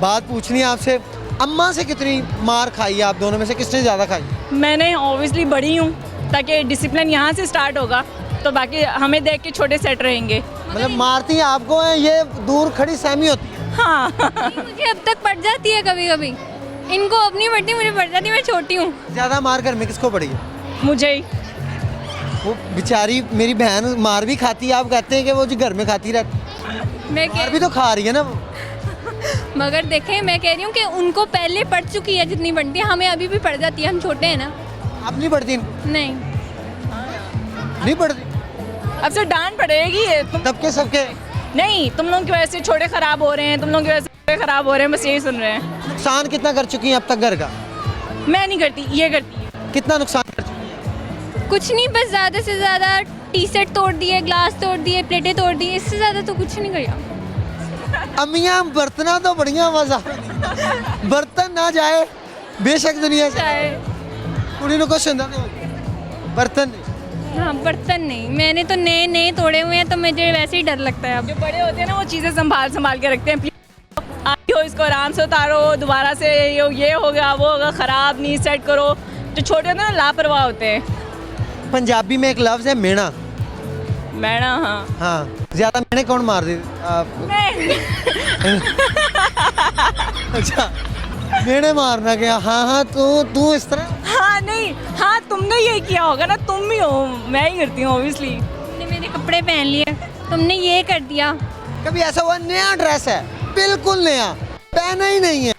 [SPEAKER 1] बात पूछनी है आपसे, अम्मा से कितनी मार खाई है आप दोनों में से, किसने ज़्यादा खाई?
[SPEAKER 9] मैंने ऑब्वियसली बड़ी हूँ, ताकि डिसिप्लिन यहाँ से स्टार्ट होगा, तो बाकी हमें देख के छोटे सेट रहेंगे।
[SPEAKER 1] मतलब मारती हैं आपको है, ये दूर खड़ी सहमी होती है?
[SPEAKER 9] हाँ।
[SPEAKER 8] मुझे अब तक पड़ जाती है कभी कभी, इनको अब नहीं पड़ती, मुझे पड़ जाती है, मैं छोटी हूँ।
[SPEAKER 1] ज़्यादा मार घर में किसको पड़ी है?
[SPEAKER 9] मुझे ही।
[SPEAKER 1] वो बेचारी मेरी बहन मार भी खाती है, आप कहते हैं कि वो जो घर में खाती रहती है,
[SPEAKER 8] मैं
[SPEAKER 1] मार भी तो खा रही है ना वो।
[SPEAKER 8] मगर देखें, मैं कह रही हूँ कि उनको पहले पड़ चुकी है जितनी पड़ती है, हमें अभी भी पड़ जाती है, हम छोटे हैं ना।
[SPEAKER 1] आप नहीं पढ़ती इनको?
[SPEAKER 8] नहीं।
[SPEAKER 1] नहीं पढ़ती?
[SPEAKER 9] अब से डांट पड़ेगी तुम।
[SPEAKER 1] सबके सबके
[SPEAKER 9] नहीं, तुम लोगों की वजह से छोटे खराब हो रहे हैं, तुम लोगों की वजह से छोटे खराब हो रहे हैं, बस यही सुन रहे हैं।
[SPEAKER 1] नुकसान कितना कर चुकी हैं अब तक घर का?
[SPEAKER 9] मैं नहीं करती, ये करती है।
[SPEAKER 1] कितना नुकसान कर चुकी हैं?
[SPEAKER 8] कुछ नहीं, बस ज़्यादा से ज़्यादा टी शर्ट तोड़ दिए, ग्लास तोड़ दिए, प्लेटें तोड़ दी, इससे ज़्यादा तो कुछ नहीं किया।
[SPEAKER 1] अम्मियाँ बर्तना तो बढ़िया मजा, बर्तन ना जाए बेशक दुनिया से, कुड़ी को सुंदर बर्तन नहीं।
[SPEAKER 8] हाँ, बर्तन नहीं, मैंने तो नए नए तोड़े हुए हैं, तो मुझे वैसे ही डर लगता है अब।
[SPEAKER 9] जो बड़े होते हैं ना, वो चीज़ें संभाल संभाल के रखते हैं। आई हो, इसको आराम से उतारो, दोबारा से ये होगा वो होगा, ख़राब नहीं, सेट करो। जो छोटे होते हैं ना, लापरवाह होते हैं।
[SPEAKER 1] पंजाबी में एक लफ्ज़ है मेणा।
[SPEAKER 9] मैडम, हाँ
[SPEAKER 1] हाँ, ज़्यादा मेणे कौन मार दे? अच्छा, मेणे मारना क्या? हाँ हाँ, तू इस तरह?
[SPEAKER 9] हाँ नहीं, हाँ तुमने यही किया होगा ना, तुम ही हो, मैं ही करती हूँ ऑब्वियसली।
[SPEAKER 8] तुमने मेरे कपड़े पहन लिए, तुमने ये कर दिया।
[SPEAKER 1] कभी ऐसा हुआ नया ड्रेस है, बिल्कुल नया, पहना ही नहीं है,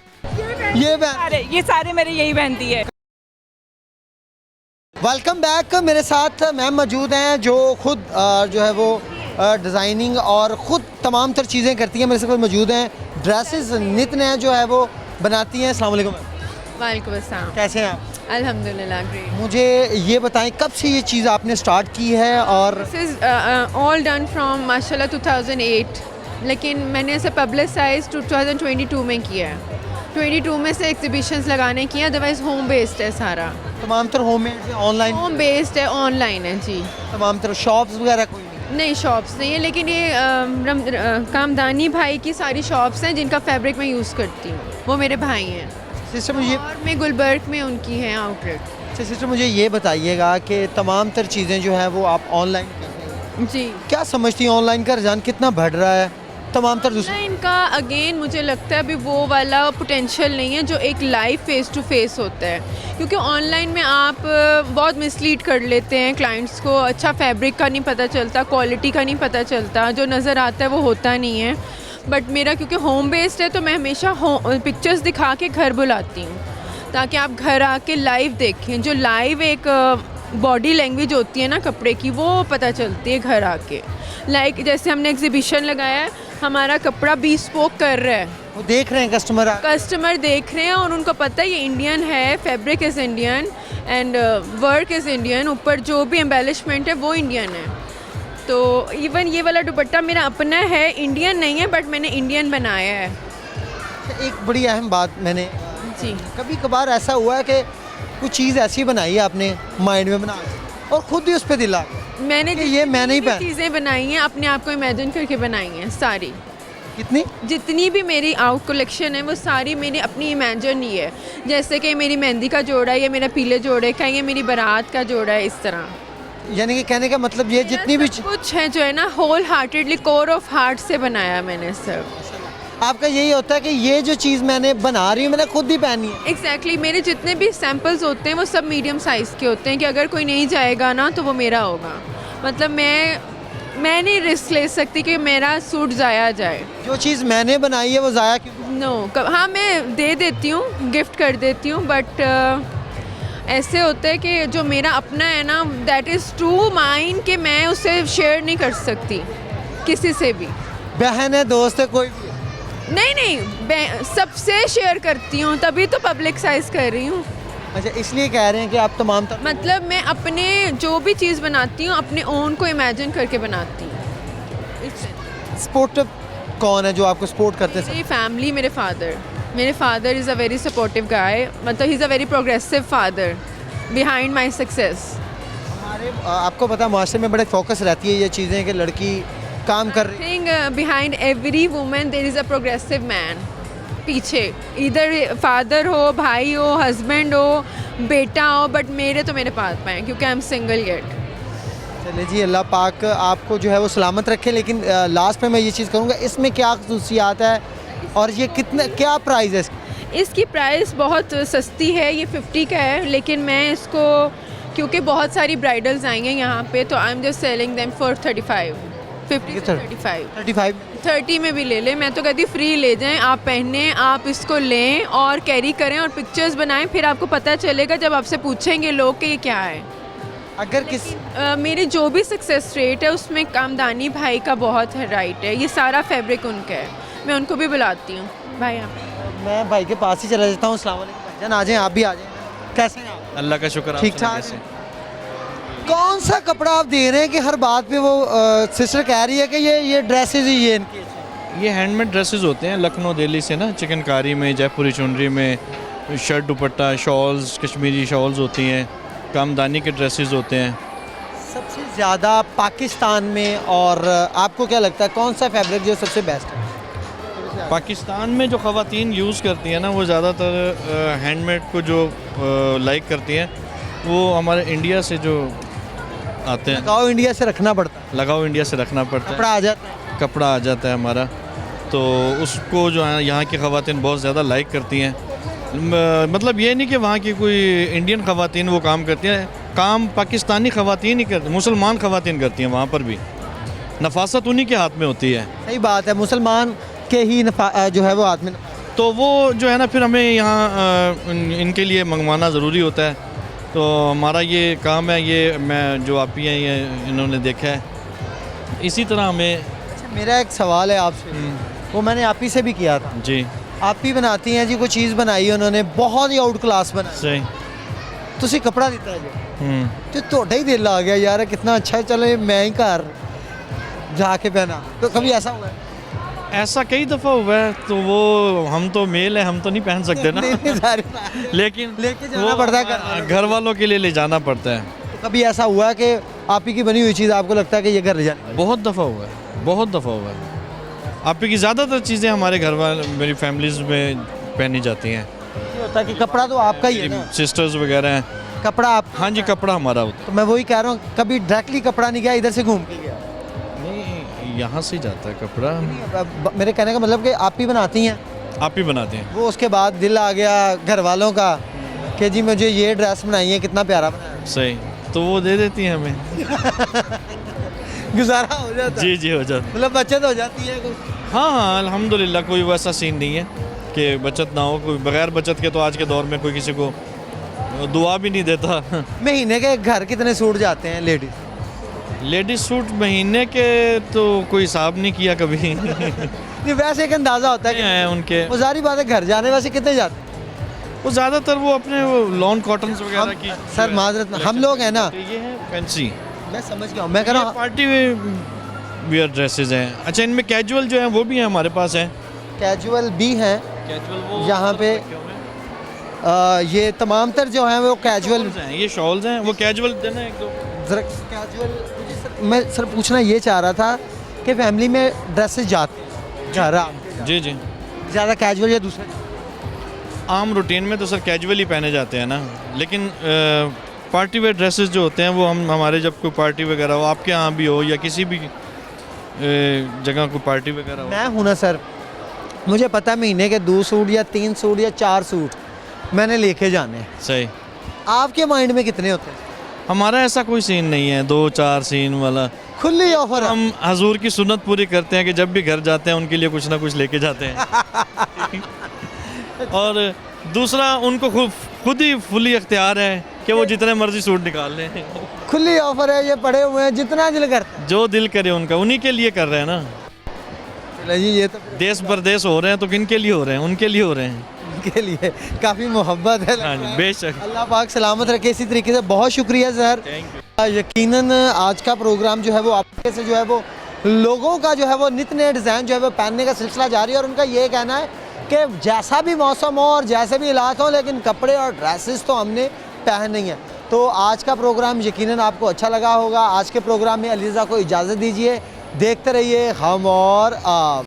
[SPEAKER 9] ये सारे मेरे यही पहनती है।
[SPEAKER 1] Welcome back. मेरे साथ मैम मौजूद हैं जो खुद जो है वो डिज़ाइनिंग और ख़ुद तमाम तर चीज़ें करती हैं। मेरे साथ मौजूद हैं, ड्रेसेस नित नया जो है वो बनाती हैं। अस्सलाम वालेकुम मैम।
[SPEAKER 10] वालेकुम अस्सलाम।
[SPEAKER 1] कैसे हैं आप?
[SPEAKER 10] अल्हम्दुलिल्लाह ग्रेट।
[SPEAKER 1] मुझे ये बताएं कब से ये चीज़ आपने स्टार्ट की है? और
[SPEAKER 10] this is all done from माशाल्लाह 2008, लेकिन मैंने इसे पब्लिसाइज 2022 में किया है। 22 में से एग्जीबिशंस लगाने की, अदरवाइज होम बेस्ड है सारा।
[SPEAKER 1] तमाम तर होम ऑनलाइन?
[SPEAKER 10] होम बेस्ड है, ऑनलाइन है जी।
[SPEAKER 1] तमाम तर शॉप्स वगैरह कोई
[SPEAKER 10] नहीं, शॉप्स नहीं है, लेकिन ये कामदानी भाई की सारी शॉप्स हैं जिनका फैब्रिक मैं यूज़ करती हूँ, वो मेरे भाई हैं।
[SPEAKER 1] सिस्टम ये
[SPEAKER 10] और मैं गुलबर्ग में उनकी है आउटलेट।
[SPEAKER 1] अच्छा सिस्टर, मुझे ये बताइएगा कि तमाम तर चीज़ें जो है वो आप ऑनलाइन कर रहे हैं,
[SPEAKER 10] जी।
[SPEAKER 1] क्या समझती हैं ऑनलाइन का रुझान कितना बढ़ रहा है तमाम तर दूसरे?
[SPEAKER 10] ऑनलाइन का अगेन मुझे लगता है अभी वो वाला पोटेंशियल नहीं है जो एक लाइव फेस टू फेस होता है, क्योंकि ऑनलाइन में आप बहुत मिसलीड कर लेते हैं क्लाइंट्स को। अच्छा फैब्रिक का नहीं पता चलता, क्वालिटी का नहीं पता चलता, जो नज़र आता है वो होता नहीं है। बट मेरा क्योंकि होम बेस्ड है तो मैं हमेशा पिक्चर्स दिखा के घर बुलाती हूँ ताकि आप घर आके लाइव देखें। जो लाइव एक बॉडी लैंग्वेज होती है ना कपड़े की, वो पता चलती है घर आके। लाइक जैसे हमने एग्जीबिशन लगाया है, हमारा कपड़ा bespoke कर रहा है,
[SPEAKER 1] वो देख रहे हैं
[SPEAKER 10] कस्टमर देख रहे हैं और उनको पता है ये इंडियन है, fabric is Indian and work is Indian, ऊपर जो भी एम्बेलिशमेंट है वो इंडियन है। तो इवन ये वाला दुपट्टा मेरा अपना है, इंडियन नहीं है बट मैंने इंडियन बनाया है।
[SPEAKER 1] एक बड़ी अहम बात मैंने
[SPEAKER 10] जी,
[SPEAKER 1] कभी कभार ऐसा हुआ है कि कुछ चीज़ ऐसी बनाई है आपने माइंड में बना के और खुद ही उस पर दिल आ गया
[SPEAKER 10] मैंने
[SPEAKER 1] कि ये मैं नहीं पहन।
[SPEAKER 10] चीज़ें बनाई हैं अपने आप को इमेजिन करके बनाई हैं सारी।
[SPEAKER 1] कितनी
[SPEAKER 10] जितनी भी मेरी आउट कलेक्शन है वो सारी मेरी अपनी इमेजिन ही है। जैसे कि मेरी मेहंदी का जोड़ा है, ये मेरा पीले जोड़े का, ये मेरी बारात का जोड़ा है, इस तरह।
[SPEAKER 1] यानी कि कहने का मतलब ये जितनी भी
[SPEAKER 10] कुछ है जो है ना whole heartedly core of heart से बनाया मैंने सब।
[SPEAKER 1] आपका यही होता है कि ये जो चीज़ मैंने बना रही हूँ मैंने खुद ही पहनी है।
[SPEAKER 10] एग्जैक्टली मेरे जितने भी सैम्पल्स होते हैं वो सब मीडियम साइज़ के होते हैं कि अगर कोई नहीं जाएगा ना तो वो मेरा होगा। मतलब मैं नहीं रिस्क ले सकती कि मेरा सूट ज़ाया जाए।
[SPEAKER 1] जो चीज़ मैंने बनाई है वो ज़ाया क्यों?
[SPEAKER 10] नो हाँ मैं दे देती हूँ, गिफ्ट कर देती हूँ, बट ऐसे होता है कि जो मेरा अपना है ना दैट इज़ ट्रू माइन कि मैं उसे शेयर नहीं कर सकती किसी से भी।
[SPEAKER 1] बहन है, दोस्त है, कोई भी?
[SPEAKER 10] नहीं सबसे शेयर करती हूँ, तभी तो पब्लिक साइज कर रही हूँ।
[SPEAKER 1] अच्छा इसलिए कह रहे हैं कि आप तमाम
[SPEAKER 10] मतलब मैं अपने जो भी चीज़ बनाती हूँ अपने ओन को इमेजिन करके बनाती हूँ।
[SPEAKER 1] सपोर्ट कौन है जो आपको सपोर्ट करते हैं?
[SPEAKER 10] मेरी फैमिली, मेरे father is a very supportive guy, मतलब he is a very progressive father behind my success.
[SPEAKER 1] हमारे आपको पता है माशरे में बड़े फोकस रहती है ये चीज़ें कि लड़की काम कर रही है।
[SPEAKER 10] Think behind every woman there is a progressive man. पीछे इधर फादर हो, भाई हो, हस्बैंड हो, बेटा हो, बट मेरे तो मेरे पास में क्योंकि आई एम सिंगल येट।
[SPEAKER 1] चलिए जी, अल्लाह पाक आपको जो है वो सलामत रखे। लेकिन लास्ट में मैं ये चीज़ करूँगा, इसमें क्या खसूसियात है और ये क्या प्राइस है?
[SPEAKER 10] इसकी प्राइस बहुत सस्ती है, ये 50 का है, लेकिन मैं इसको क्योंकि बहुत सारी ब्राइडल्स आएंगे यहाँ पे तो I am just selling them for 35, 50 to 35। 30 में भी ले लें, मैं तो कहती फ्री ले जाएं, आप पहने, आप इसको लें और कैरी करें और पिक्चर्स बनाएं, फिर आपको पता चलेगा जब आपसे पूछेंगे लोग कि ये क्या है।
[SPEAKER 1] अगर किस
[SPEAKER 10] मेरी जो भी सक्सेस रेट है उसमें कामदानी भाई का बहुत है राइट है, ये सारा फैब्रिक उनका है, मैं उनको भी बुलाती हूँ। भाई
[SPEAKER 1] मैं भाई के पास ही चला जाता हूँ। अस्सलाम वालेकुम भाईजान, आ जाएं, आप भी आ जाएं। कैसे हैं आप?
[SPEAKER 11] अल्लाह का शुक्र।
[SPEAKER 1] ठीक ठाक। कौन सा कपड़ा आप दे रहे हैं कि हर बात पे वो सिस्टर कह रही है कि ये ड्रेसेस ही ये इनकी?
[SPEAKER 11] ये हैंडमेड ड्रेसेस होते हैं लखनऊ दिल्ली से ना, चिकनकारी में, जयपुरी चुनरी में, शर्ट दुपट्टा, शॉल्स, कश्मीरी शॉल्स होती हैं, कामदानी के ड्रेसेस होते हैं।
[SPEAKER 1] सबसे ज़्यादा पाकिस्तान में, और आपको क्या लगता है कौन सा फैब्रिक जो सबसे बेस्ट है?
[SPEAKER 11] पाकिस्तान में जो ख़वातीन यूज़ करती हैं ना वो ज़्यादातर हैंडमेड को जो लाइक करती हैं, वो हमारे इंडिया से जो आते हैं।
[SPEAKER 1] लगाओ इंडिया से रखना पड़ता है।
[SPEAKER 11] लगाओ इंडिया से रखना पड़ता है,
[SPEAKER 1] कपड़ा आ जाता है।
[SPEAKER 11] कपड़ा आ जाता है हमारा, तो उसको जो है यहाँ की ख़वातीन बहुत ज़्यादा लाइक करती हैं। मतलब ये नहीं कि वहाँ की कोई इंडियन ख़वातीन वो काम करती हैं, काम पाकिस्तानी ख़वातीन ही करती, मुसलमान ख़वातीन करती हैं वहाँ पर भी। नफासत उन्हीं के हाथ में होती है।
[SPEAKER 1] सही बात है, मुसलमान के ही जो है वो हाथ में,
[SPEAKER 11] तो वो जो है ना फिर हमें यहाँ इनके लिए मंगवाना ज़रूरी होता है। तो हमारा ये काम है, ये मैं जो आप ही हैं ये इन्होंने देखा है, इसी तरह हमें।
[SPEAKER 1] अच्छा मेरा एक सवाल है आपसे, वो मैंने आप ही से भी किया था
[SPEAKER 11] जी।
[SPEAKER 1] आप ही बनाती हैं जी, कोई चीज़ बनाई है उन्होंने बहुत ही आउट क्लास बनाई,
[SPEAKER 11] सही
[SPEAKER 1] तुसी कपड़ा दिता है जो ਤੁਹਾਡਾ ही दिल आ गया यार कितना अच्छा है, चले मैं ही घर जाके पहना। तो कभी ऐसा हुआ है?
[SPEAKER 11] ऐसा कई दफ़ा हुआ है, तो वो हम तो मेल है, हम तो नहीं पहन सकते ना लेकिन
[SPEAKER 1] लेके जाना पड़ता है,
[SPEAKER 11] घर वालों के लिए ले जाना पड़ता है।
[SPEAKER 1] तो कभी ऐसा हुआ है कि आप ही की बनी हुई चीज़ आपको लगता है कि ये घर ले जाने?
[SPEAKER 11] बहुत दफ़ा हुआ है, बहुत दफ़ा हुआ है। आप ही की ज़्यादातर चीज़ें हमारे घर वाले, मेरी फैमिलीज़ में पहनी जाती हैं।
[SPEAKER 1] ये होता है कि कपड़ा तो आपका ही है ना?
[SPEAKER 11] सिस्टर्स वगैरह हैं
[SPEAKER 1] कपड़ा आप,
[SPEAKER 11] हाँ जी, कपड़ा हमारा होता
[SPEAKER 1] तो मैं वही कह रहा हूँ, कभी डायरेक्टली कपड़ा नहीं गया, इधर से घूम के गया?
[SPEAKER 11] है। नहीं, यहाँ से जाता है कपड़ा,
[SPEAKER 1] मेरे कहने का मतलब कि आप ही बनाती हैं,
[SPEAKER 11] आप ही बनाते हैं।
[SPEAKER 1] वो उसके बाद दिल आ गया घर वालों का कि जी मुझे ये ड्रेस बनाई है, कितना प्यारा बनाया
[SPEAKER 11] सही, तो वो दे देती हैं हमें।
[SPEAKER 1] गुजारा हो जाता है?
[SPEAKER 11] जी जी, हो जाता।
[SPEAKER 1] मतलब बचत हो जाती है कुछ?
[SPEAKER 11] हाँ हाँ, अल्हम्दुलिल्लाह, कोई वैसा सीन नहीं है कि बचत ना हो। कोई बगैर बचत के तो आज के दौर में कोई किसी को दुआ भी नहीं देता।
[SPEAKER 1] महीने के घर कितने सूट जाते हैं लेडीज?
[SPEAKER 11] लेडीज सूट महीने के तो कोई हिसाब नहीं किया कभी।
[SPEAKER 1] नहीं, वैसे एक अंदाजा होता है
[SPEAKER 11] हैं उनके,
[SPEAKER 1] वो सारी बात है, घर जाने वैसे कितने जाते हैं?
[SPEAKER 11] वो ज़्यादातर वो अपने लॉन कॉटन वगैरह की।
[SPEAKER 1] सर माजरत, हम लोग हैं ना,
[SPEAKER 11] ये है फैंसी,
[SPEAKER 1] मैं समझ गया हूँ, मैं कह रहा हूँ
[SPEAKER 11] पार्टी वियर ड्रेसेस हैं। अच्छा, इनमें कैजुअल जो है वो भी हैं हमारे पास हैं।
[SPEAKER 1] कैजुअल भी हैं
[SPEAKER 11] कैजुअल वो
[SPEAKER 1] यहाँ पे, ये तमाम तर जो हैं वो कैजुअल
[SPEAKER 11] हैं, ये शॉल्स हैं, वो कैजुअल देना एक दो।
[SPEAKER 1] जरा कैजुअल, मैं सर पूछना ये चाह रहा था कि फैमिली में ड्रेसेस जाते हैं घर आप
[SPEAKER 11] जी जी,
[SPEAKER 1] ज़्यादा कैजुअल या दूसरे?
[SPEAKER 11] आम रूटीन में तो सर कैजुअल ही पहने जाते हैं ना, लेकिन पार्टी वेयर ड्रेसेस जो होते हैं वो हमारे जब कोई पार्टी वगैरह हो, आपके यहाँ भी हो या किसी भी जगह कोई पार्टी वगैरह हो।
[SPEAKER 1] मैं हूँ ना सर, मुझे पता है महीने के 2 सूट या 3 सूट या 4 सूट मैंने लेके जाने हैं।
[SPEAKER 11] सही।
[SPEAKER 1] आपके माइंड में कितने होते हैं?
[SPEAKER 11] हमारा ऐसा कोई सीन नहीं है 2-4 सीन वाला,
[SPEAKER 1] खुली ऑफर।
[SPEAKER 11] हम हजूर की सुन्नत पूरी करते हैं कि जब भी घर जाते हैं उनके लिए कुछ ना कुछ लेके जाते हैं। और दूसरा, उनको खुद ही फुली इख्तियार है कि वो जितने मर्जी सूट निकाल लें।
[SPEAKER 1] खुली ऑफर है, ये पड़े हुए हैं, जितना दिल करता
[SPEAKER 11] जो दिल करे उनका, उन्हीं के लिए कर रहे हैं ना।
[SPEAKER 1] है जी। ये तो
[SPEAKER 11] देश परदेश हो रहे हैं तो किन के लिए हो रहे हैं? उनके लिए हो रहे हैं।
[SPEAKER 1] के लिए काफ़ी मोहब्बत है।
[SPEAKER 11] हाँ जी, बेशक।
[SPEAKER 1] अल्लाह पाक सलामत रखे इसी तरीके से। बहुत शुक्रिया सर। यकीनन आज का प्रोग्राम जो है वो आपके से जो है वो लोगों का जो है वो नित नए डिज़ाइन जो है वो पहनने का सिलसिला जारी है, और उनका ये कहना है कि जैसा भी मौसम हो और जैसे भी इलाका हो, लेकिन कपड़े और ड्रेसेस तो हमने पहन नहीं है। तो आज का प्रोग्राम यकीनन आपको अच्छा लगा होगा। आज के प्रोग्राम में अलीज़ा को इजाज़त दीजिए। देखते रहिए हम और आप।